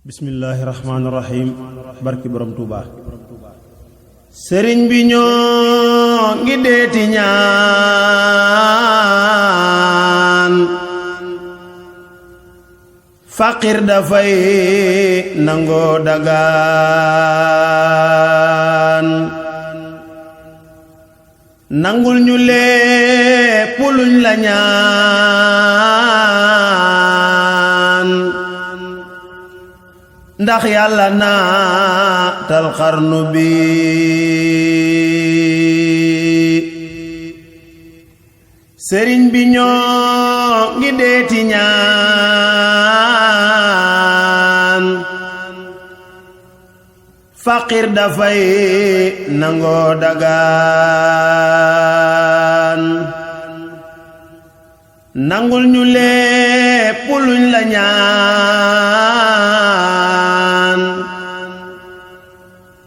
bismillaahi rahmaani rahiim barki borom Tuuba sëriñ bi ñoo ngi deeti ñaan faqir dafay nangoo dagaan nangul ñu lépp luñ la ñaan ndax yàlla naatal xarnu bi sëriñ bi ñoo ngi deeti ñaan faqir dafay nangoo dagaan nangul ñu lépp luñ la ñaan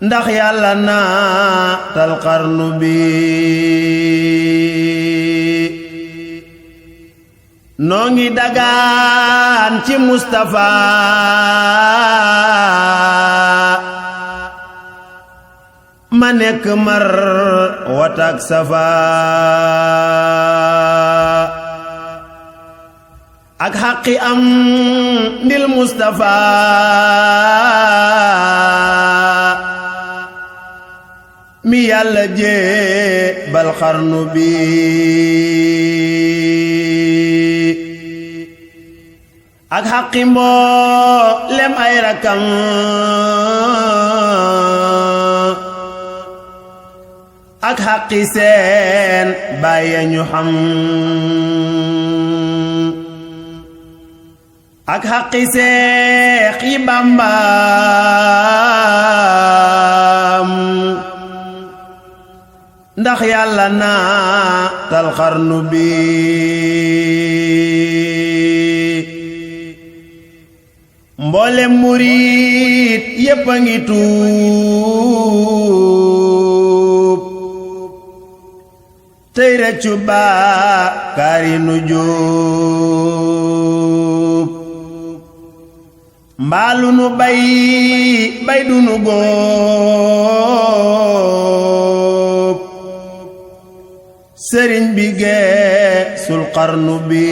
ndax yàlla naatal xarnu bi noo ngi dagaan ci Mustafa ma nekk mar watak safa ak xaqi am ndil Mustafa mi yàlla jébbal xarnu bi ak xaqi mboolem ay rakam ak xaqi seen bàyyi ñu xam ak xaqi seex yi Bàmbaam ndax yàlla naatal xarnu bi mboolem murit yépp a ngi tuub tey reccu bàkkaar yi nu jóob mbaalu nu bay du nu góob sëriñ bi geesul xarnu bi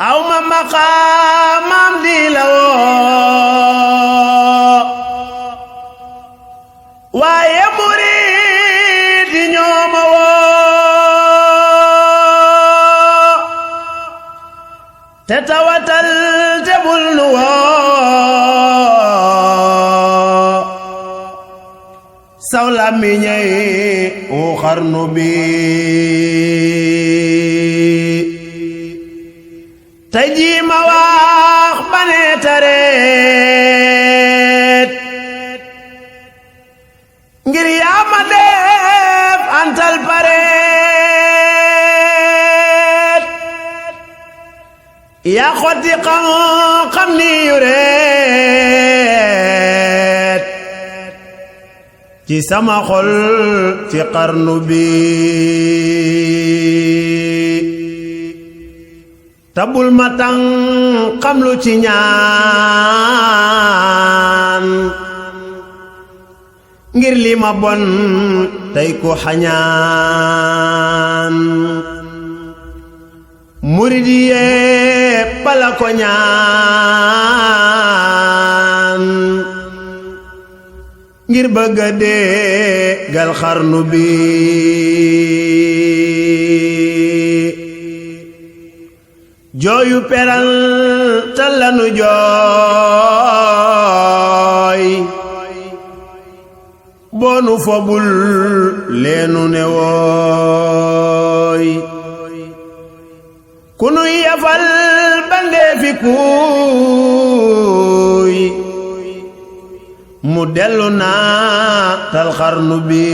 aw ma maqaamam di la woo waaye murid yi ñoo ma woo te tawatal te bul nu woo saw làmmiñay wu xarnu bi tey jii ma wax ba ne tareet ngir yaa ma def antal pareet yaa xotti xam ni yureet ci sama xol ci xarnu bi tabul ma tàng xam lu ci ñaan ngir li ma bon tey ko xañaan murid yépp la ko ñaan ngir bëgg a déggal xarnu bi jooyu peral talanu jooy boonu fobul leenu ne wooy ku nuy yafal bandee fi kuuy mu dellu naatal xarnu bi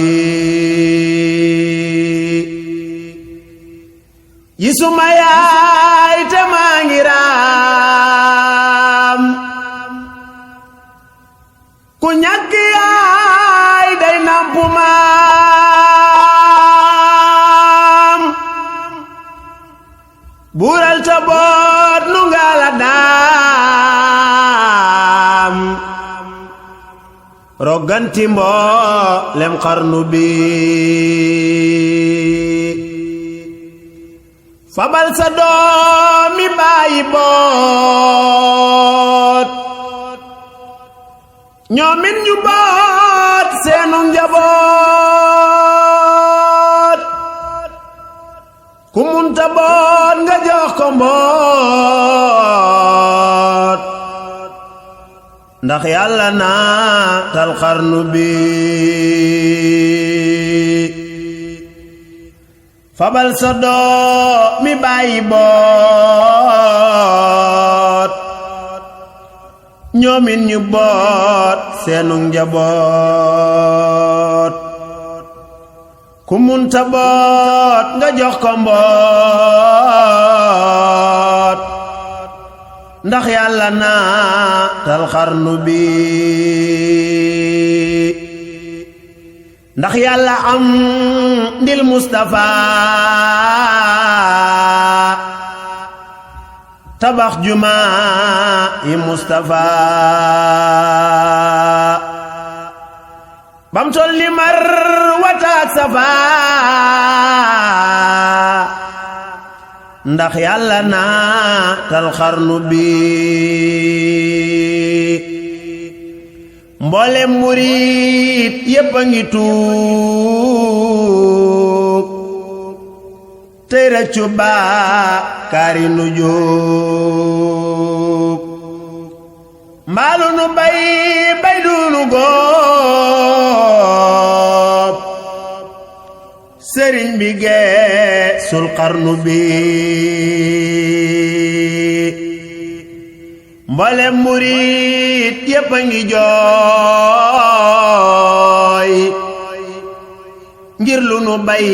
yi suma yaay te maa ngi raam ku ñàkk yaay day nampu maam buural ta boot nu ngaala daam rogganti mboolem xarnu bi fabal sa doomi bàyyi boot ñoomin ñu boot seenu njaboot ku munta boot nga jox ko mboot ndax yàlla naatal xarnu bi fabal sa doomi bàyyi boot ñoomin ñu boot seenu njaboot ku munta boot nga jox ko mboot ndax yàlla naatal xarnu bi ndax yàlla am ndil Mustafa tabax jumaa yi Mustafa bam tol li mar wataak safa ndax yàlla naatal xarnu bi mboolem murit yépp a ngi tuub tey rëccu bàkkaari nu jóob mbaalu nu bay duunu góob sëriñ bi geesul xarnu bi mboolem murit yépp a ngi jooy ngir lu nu bay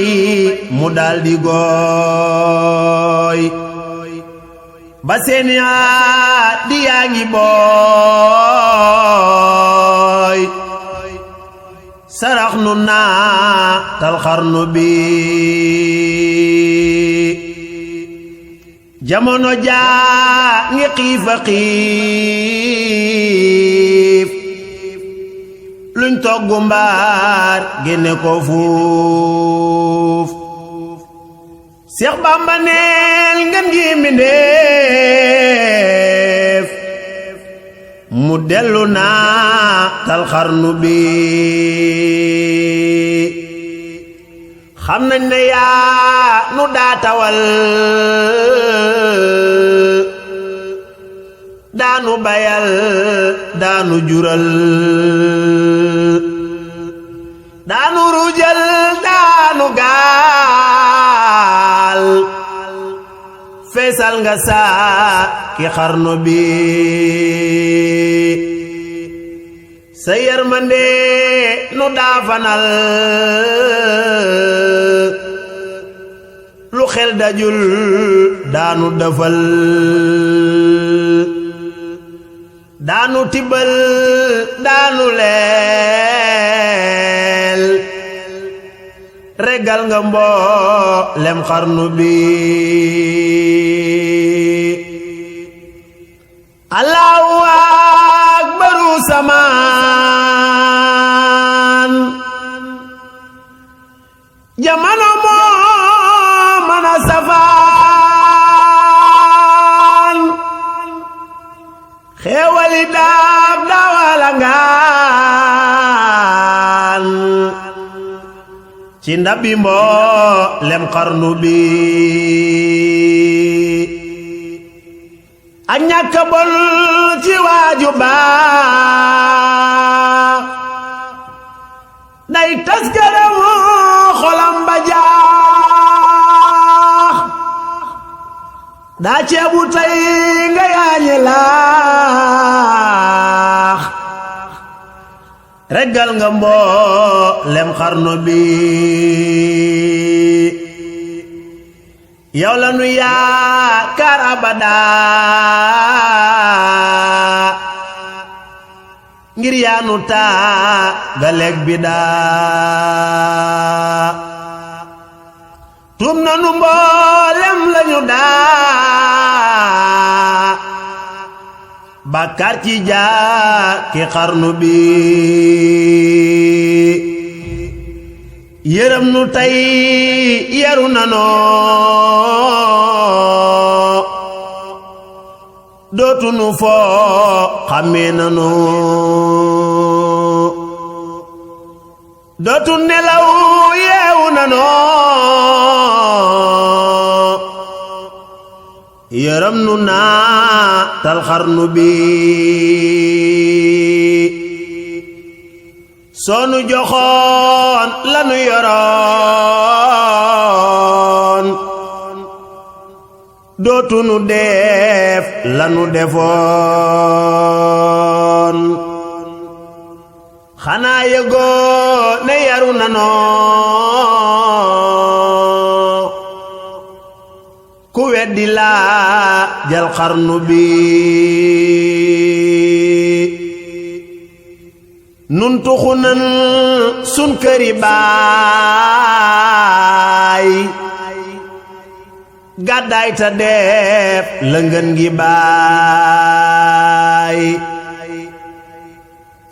mu daldi gooy ba seeni di yaa ngi booy sarax nu naatal xarnu bi jamono jaa ngi xiifa xiif luñ toggu mbaar génne ko fuuf Seex Bamba neel ngeen gi mbindéef mu dellu naatal xarnu bi xam nañ ne yaa nu daa tawal daanu bayal daanu jural daanu rujal daanu gaal feesal nga saa ki xarnu bi sa yërmande nu daafanal lu xel dajul daanu dëfal daanu tibbal daanu leel regal nga mboolem xarnu bi Allahu akbaru samaan jamano moo mën a safaan xeewali daab daawala ngaan ci ndabi mboolem xarnu bi ak ñàkk bon ci waaju baax day tas gërëm xolam ba jaax daa ceebu tey nga yaañi laax reggal nga mboolem xarnu bi yow la nu yaakaar abada ngir yaanu tàggaleeg bidaa tuub nanu mboolem lañu daa bàkkaar ci jaaki xarnu bi yërëm nu tey yaru nanoo dootu nu foo xàmmee nanoo dootu nelaw yeewu nanoo yërëm nu naatal xarnu bi soonu joxoon lanu yoroon dootu nu def lanu defoon xanaa yëgoo ne yaru nanoo ku weddi laa jal xarnu bi nun tuxu nan sun këri baay gàddaay ta def la ngeen gi baay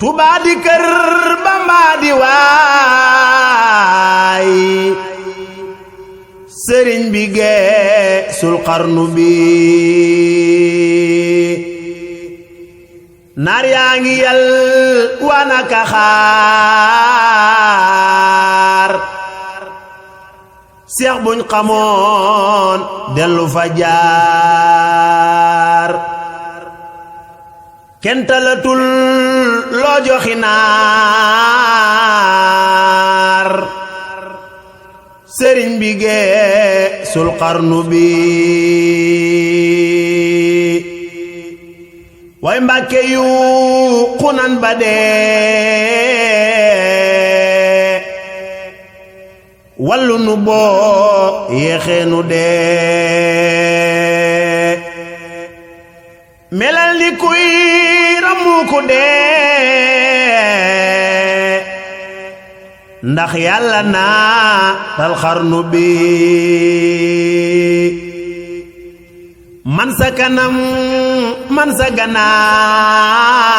Tuubaa di kër Bamba di waay sëriñ bi geesul xarnu bi naar yaa ngi yal wanaka xaar seex buñ xamoon dellu fa jaar kenn talatul loo joxi naar sëriñ bi geesul xarnu bi way Mbàkke yu xunan ba dee wallu nu boo yéexeenu dee melal ni kuy rammu ku dee ndax yàlla naatal xarnu bi man sa kanam man sa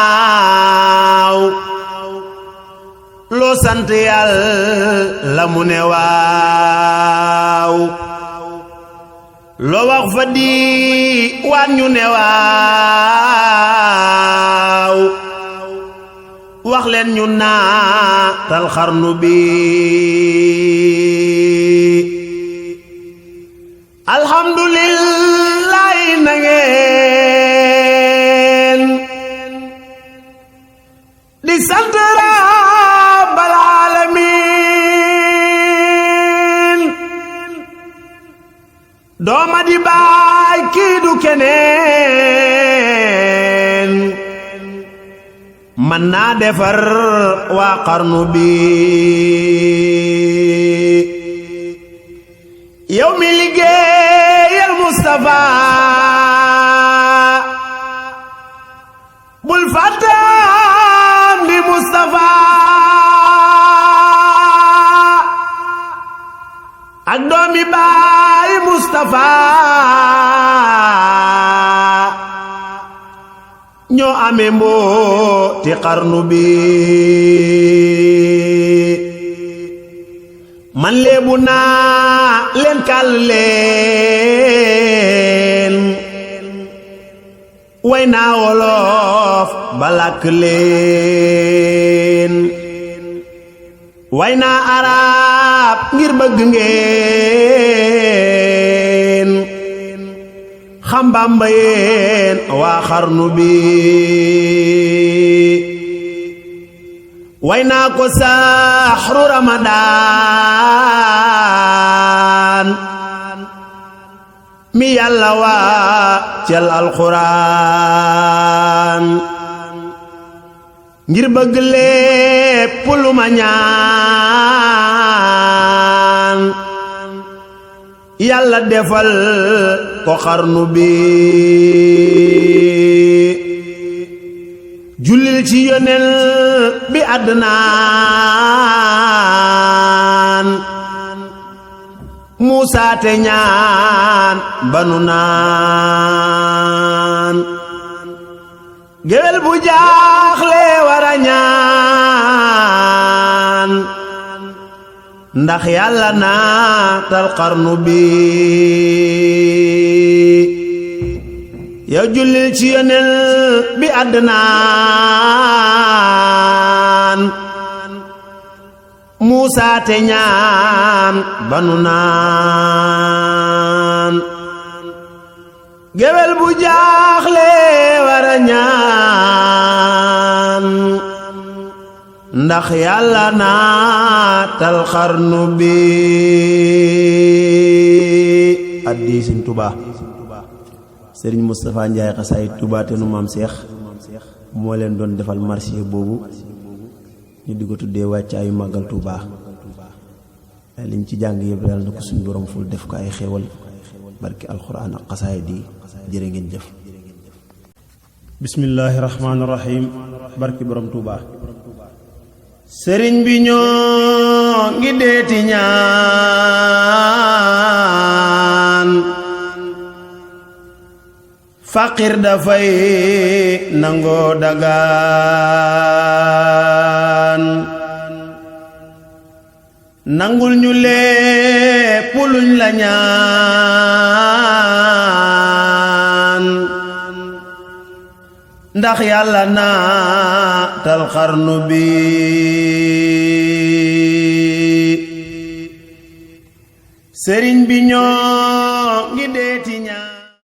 gannaaw loo sant yàlla mu ne waaw loo wax fa di waan ñu ne waaw wax leen ñu naatal xarnu bi alhamdulillahi na ngeen di sant rabbal alamin dooma di baay kii du keneen man naa defar waa xarnu bi yow mi liggéeyal Mustafa bul fàttam di Mustafa ak doomi baay Mustafa ñoo amee mbooti xarnu bi man leebu naa leen kàll leen way naa wolof balak leen way naa arab ngir bëgg ngeen xam Bamba yeen waa xarnu bi way naa ko saxru Ramadan mi yàlla waa cel alxuraan ngir bëgg lépp lu ma ñaan yàlla defal ko xarnu bi jullil ci yonel bi Adnaan Muusaa te ñaan banu naan géwél bu jaaxle wara ñaan ndax yàlla naatal xarnu bi yow jullil ci yonel bi àddinaan Muusaa te ñaan banu naan géwél bu jaaxle wara ñaan ndax yàlla naatal xarnu bi addi Sëriñ Tuubaa Sëriñ Moustapha Ndiaye xasaay Tuubaa te nu maam Seex moo leen doon defal marché boobu ñu di ko tuddee wàccaayu màggal Tuubaa liñ ci jàng yëpp yàlla na ko suñu borom ful def ko ay xéewal barki alxuraan ak xasaay di jërë ngeen jëf bismillaahi rahmaani rahiim barki borom Tuubaa sëriñ bi ñoo ngi deeti ñaan faqir dafay nangoo dagaan nangul ñu lépp luñ la ñaan ndax yàlla naatal xarnu bi sëriñ bi ñoo ngi